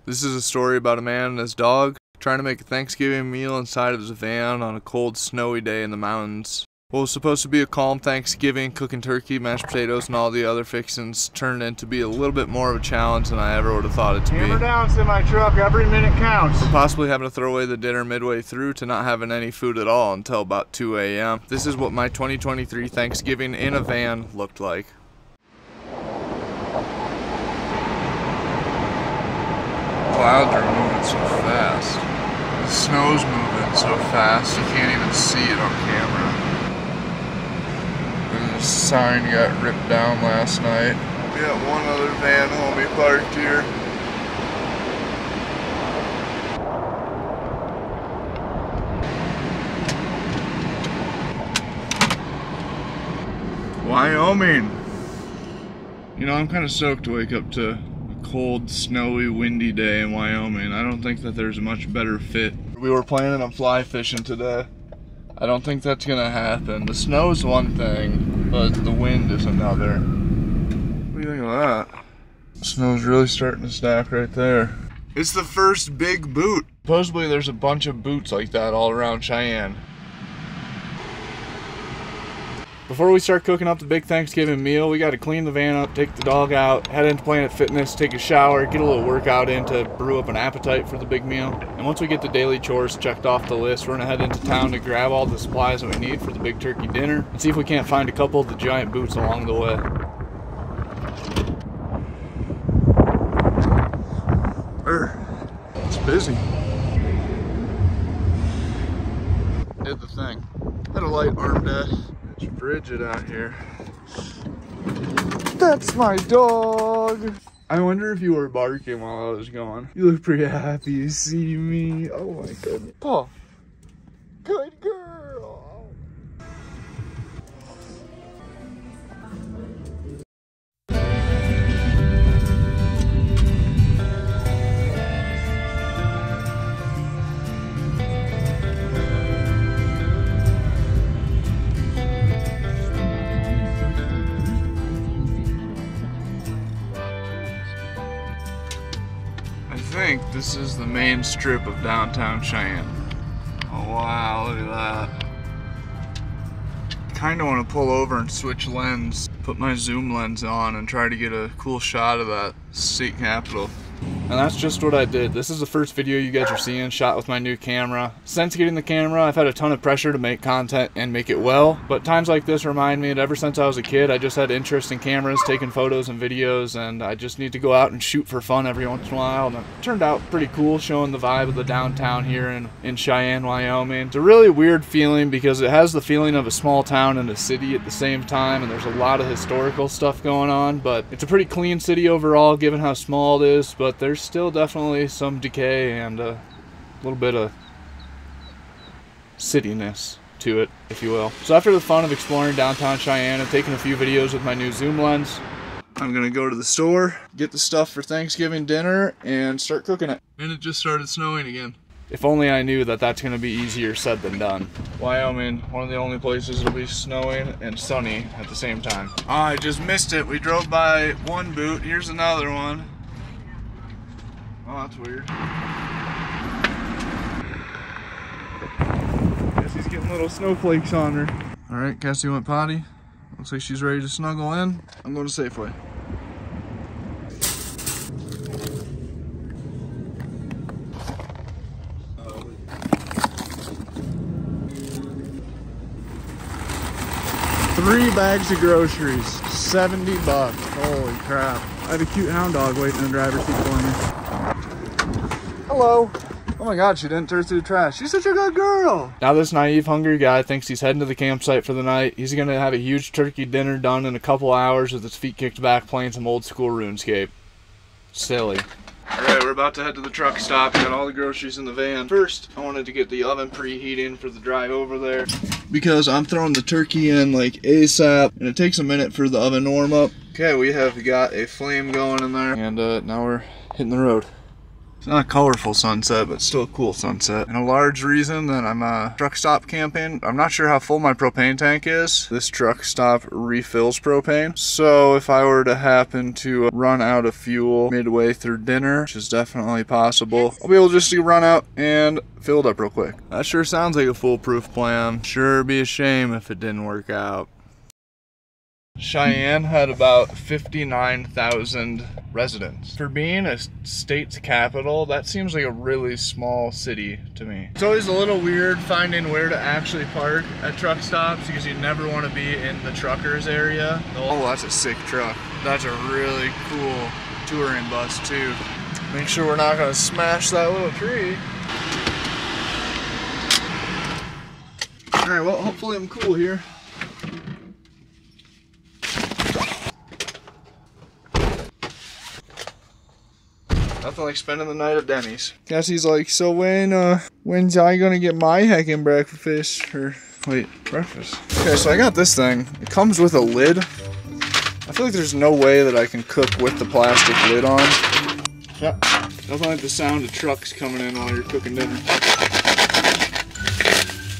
This is a story about a man and his dog trying to make a Thanksgiving meal inside of his van on a cold, snowy day in the mountains. What was supposed to be a calm Thanksgiving, cooking turkey, mashed potatoes, and all the other fixings turned into be a little bit more of a challenge than I ever would have thought it to be. Hammer down, semi-truck, every minute counts. From possibly having to throw away the dinner midway through to not having any food at all until about 2 a.m. This is what my 2023 Thanksgiving in a van looked like. Clouds are moving so fast. The snow's moving so fast you can't even see it on camera. There's a sign got ripped down last night. We got one other van homie parked here. Wyoming. You know, I'm kind of stoked to wake up to cold, snowy, windy day in Wyoming. I don't think that there's a much better fit. We were planning on fly fishing today. I don't think that's gonna happen. The snow's one thing, but the wind is another. What do you think of that? The snow's really starting to stack right there. It's the first big boot. Supposedly there's a bunch of boots like that all around Cheyenne. Before we start cooking up the big Thanksgiving meal, we got to clean the van up, take the dog out, head into Planet Fitness, take a shower, get a little workout in to brew up an appetite for the big meal. And once we get the daily chores checked off the list, we're going to head into town to grab all the supplies that we need for the big turkey dinner and see if we can't find a couple of the giant boots along the way. It's busy. Did the thing. Had a light arm day. It's frigid out here. That's my dog. I wonder if you were barking while I was gone. You look pretty happy to see me. Oh my goodness. Paw. Good girl. I think this is the main strip of downtown Cheyenne. Oh wow, look at that. Kinda wanna pull over and switch lens, put my zoom lens on and try to get a cool shot of that state capitol. And that's just what I did. This is the first video you guys are seeing, shot with my new camera. Since getting the camera, I've had a ton of pressure to make content and make it well, but times like this remind me that ever since I was a kid, I just had interest in cameras, taking photos and videos, and I just need to go out and shoot for fun every once in a while. And it turned out pretty cool, showing the vibe of the downtown here in Cheyenne, Wyoming. It's a really weird feeling because it has the feeling of a small town and a city at the same time, and there's a lot of historical stuff going on, but it's a pretty clean city overall given how small it is, but there's still definitely some decay and a little bit of cityness to it, if you will. So after the fun of exploring downtown Cheyenne and taking a few videos with my new zoom lens, I'm gonna go to the store, get the stuff for Thanksgiving dinner, and start cooking it. And it just started snowing again. If only I knew that that's gonna be easier said than done. Wyoming, one of the only places it'll be snowing and sunny at the same time. Oh, I just missed it. We drove by one boot. Here's another one. Oh, that's weird. Guess he's getting little snowflakes on her. All right, Cassie went potty. Looks like she's ready to snuggle in. I'm going to Safeway. Three bags of groceries, 70 bucks. Holy crap. I have a cute hound dog waiting in the driver's seat for me. Hello. Oh my god, she didn't tear through the trash. She's such a good girl. Now this naive, hungry guy thinks he's heading to the campsite for the night. He's gonna have a huge turkey dinner done in a couple hours with his feet kicked back playing some old school RuneScape. Silly. Alright, we're about to head to the truck stop. Got all the groceries in the van. First, I wanted to get the oven preheating for the drive over there, because I'm throwing the turkey in like ASAP, and it takes a minute for the oven to warm up. Okay, we have got a flame going in there, and now we're hitting the road. It's not a colorful sunset, but still a cool sunset. And a large reason that I'm truck stop camping. I'm not sure how full my propane tank is. This truck stop refills propane. So if I were to happen to run out of fuel midway through dinner, which is definitely possible, I'll be able just to run out and fill it up real quick. That sure sounds like a foolproof plan. Sure be a shame if it didn't work out. Cheyenne had about 59,000 residents. For being a state's capital, that seems like a really small city to me. It's always a little weird finding where to actually park at truck stops because you never want to be in the truckers area. Oh, that's a sick truck. That's a really cool touring bus too. Make sure we're not gonna smash that little tree. All right, well, hopefully I'm cool here. Nothing like spending the night at Denny's. Cassie's like, so when's I gonna get my heckin' breakfast? Or, wait, breakfast. Okay, so I got this thing. It comes with a lid. I feel like there's no way that I can cook with the plastic lid on. Yep. Nothing like the sound of trucks coming in while you're cooking dinner.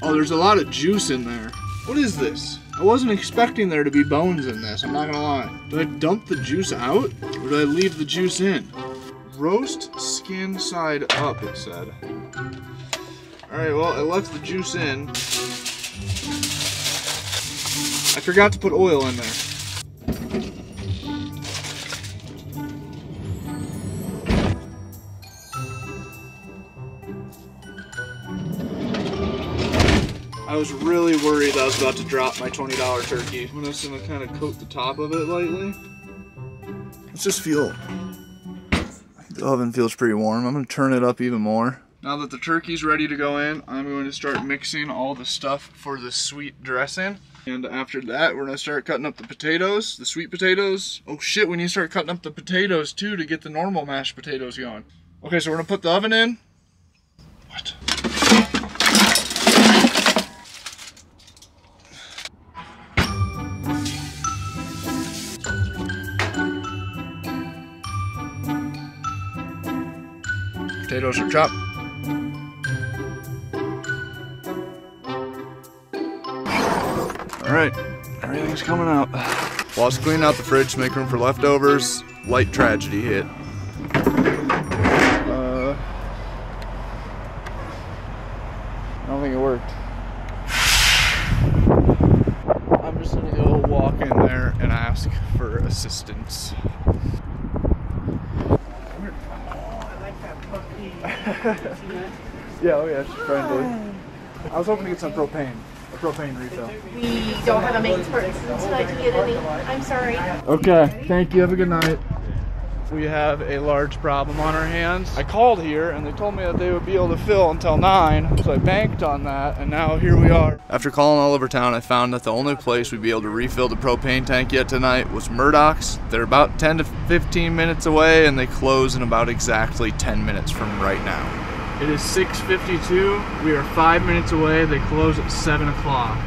Oh, there's a lot of juice in there. What is this? I wasn't expecting there to be bones in this, I'm not gonna lie. Do I dump the juice out? Or do I leave the juice in? Roast skin side up, it said. Alright, well, I left the juice in. I forgot to put oil in there. I was really worried I was about to drop my $20 turkey. I'm just gonna kind of coat the top of it lightly. Let's just feel. The oven feels pretty warm. I'm going to turn it up even more. Now that the turkey's ready to go in, I'm going to start mixing all the stuff for the sweet dressing. And after that, we're going to start cutting up the potatoes, the sweet potatoes. Oh shit, we need to start cutting up the potatoes too to get the normal mashed potatoes going. Okay, so we're going to put the oven in. What? Potatoes are chopped. Alright, everything's coming out. While I was cleaning out the fridge to make room for leftovers, light tragedy hit. I don't think it worked. I'm just gonna go walk in there and ask for assistance. Yeah, oh yeah, she's friendly. I was hoping to get some propane. A propane refill. We don't have a maintenance person tonight to get any. I'm sorry. Okay, thank you. Have a good night. We have a large problem on our hands. I called here and they told me that they would be able to fill until 9, so I banked on that, and now here we are. After calling all over town, I found that the only place we'd be able to refill the propane tank yet tonight was Murdoch's. They're about 10 to 15 minutes away, and they close in about exactly 10 minutes from right now. It is 6:52. We are 5 minutes away. They close at 7 o'clock.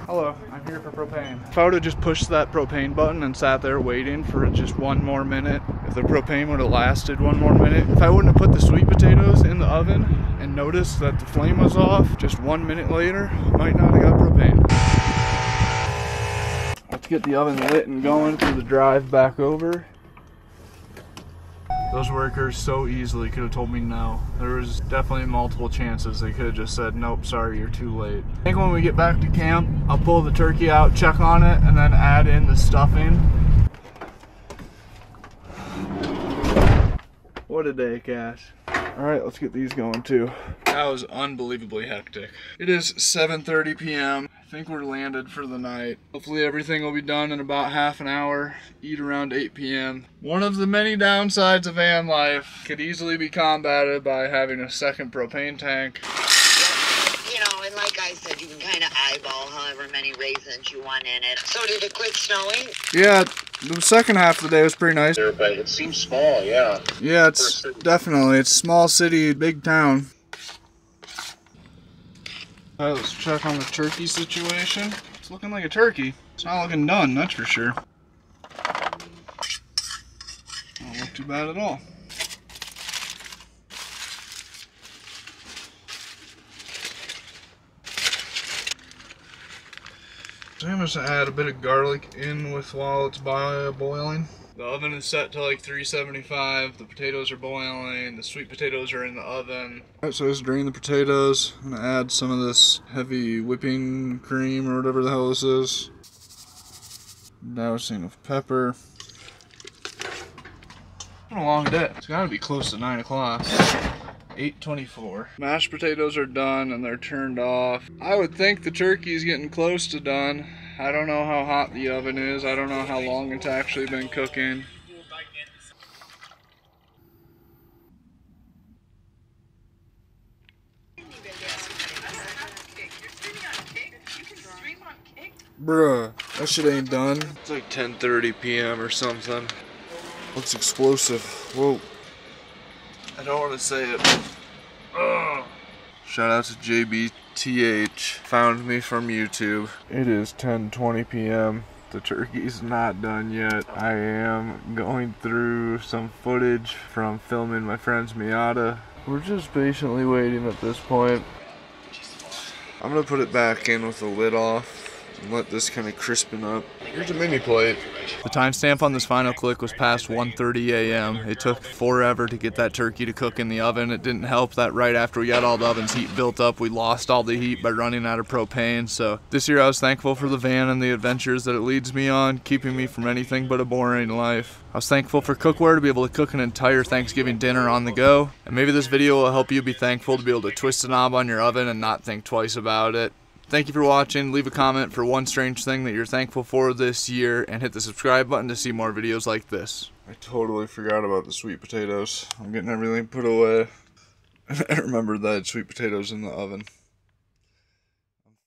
Hello, I'm here for propane. If I would have just pushed that propane button and sat there waiting for just 1 more minute, if the propane would have lasted 1 more minute, if I wouldn't have put the sweet potatoes in the oven and noticed that the flame was off just 1 minute later, I might not have got propane. Let's get the oven lit and going for the drive back over. Those workers so easily could have told me no. There was definitely multiple chances they could have just said, nope, sorry, you're too late. I think when we get back to camp, I'll pull the turkey out, check on it, and then add in the stuffing. What a day, Cash. All right, let's get these going too. That was unbelievably hectic. It is 7:30 p.m. I think we're landed for the night. Hopefully everything will be done in about half an hour. Eat around 8 p.m. One of the many downsides of van life could easily be combated by having a second propane tank. You know, and like I said, you can kind of eyeball however many raisins you want in it. So did it quit snowing? Yeah, the second half of the day was pretty nice. But it seems small, yeah. Yeah, it's definitely, it's small city, big town. Alright, let's check on the turkey situation. It's looking like a turkey. It's not looking done, that's for sure. Don't look too bad at all. So I'm just gonna add a bit of garlic in with while it's boiling. The oven is set to like 375. The potatoes are boiling. The sweet potatoes are in the oven. Alright, so I just drain the potatoes. I'm gonna add some of this heavy whipping cream or whatever the hell this is. Dousing with pepper. It's been a long day. It's gotta be close to 9 o'clock. 8:24. Mashed potatoes are done and they're turned off. I would think the turkey's getting close to done. I don't know how hot the oven is. I don't know how long it's actually been cooking. Bruh, that shit ain't done. It's like 10:30 p.m. or something. Looks explosive. Whoa. I don't want to say it. Ugh. Shout out to JBTH. Found me from YouTube. It is 10:20 p.m. The turkey's not done yet. I am going through some footage from filming my friend's Miata. We're just patiently waiting at this point. I'm gonna put it back in with the lid off and let this kind of crispen up. Here's a mini plate. The timestamp on this final click was past 1:30 a.m. It took forever to get that turkey to cook in the oven. It didn't help that right after we got all the oven's heat built up, we lost all the heat by running out of propane. So this year I was thankful for the van and the adventures that it leads me on, keeping me from anything but a boring life. I was thankful for cookware to be able to cook an entire Thanksgiving dinner on the go. And maybe this video will help you be thankful to be able to twist a knob on your oven and not think twice about it. Thank you for watching. Leave a comment for one strange thing that you're thankful for this year, and hit the subscribe button to see more videos like this. I totally forgot about the sweet potatoes. I'm getting everything put away. I remembered that I had sweet potatoes in the oven.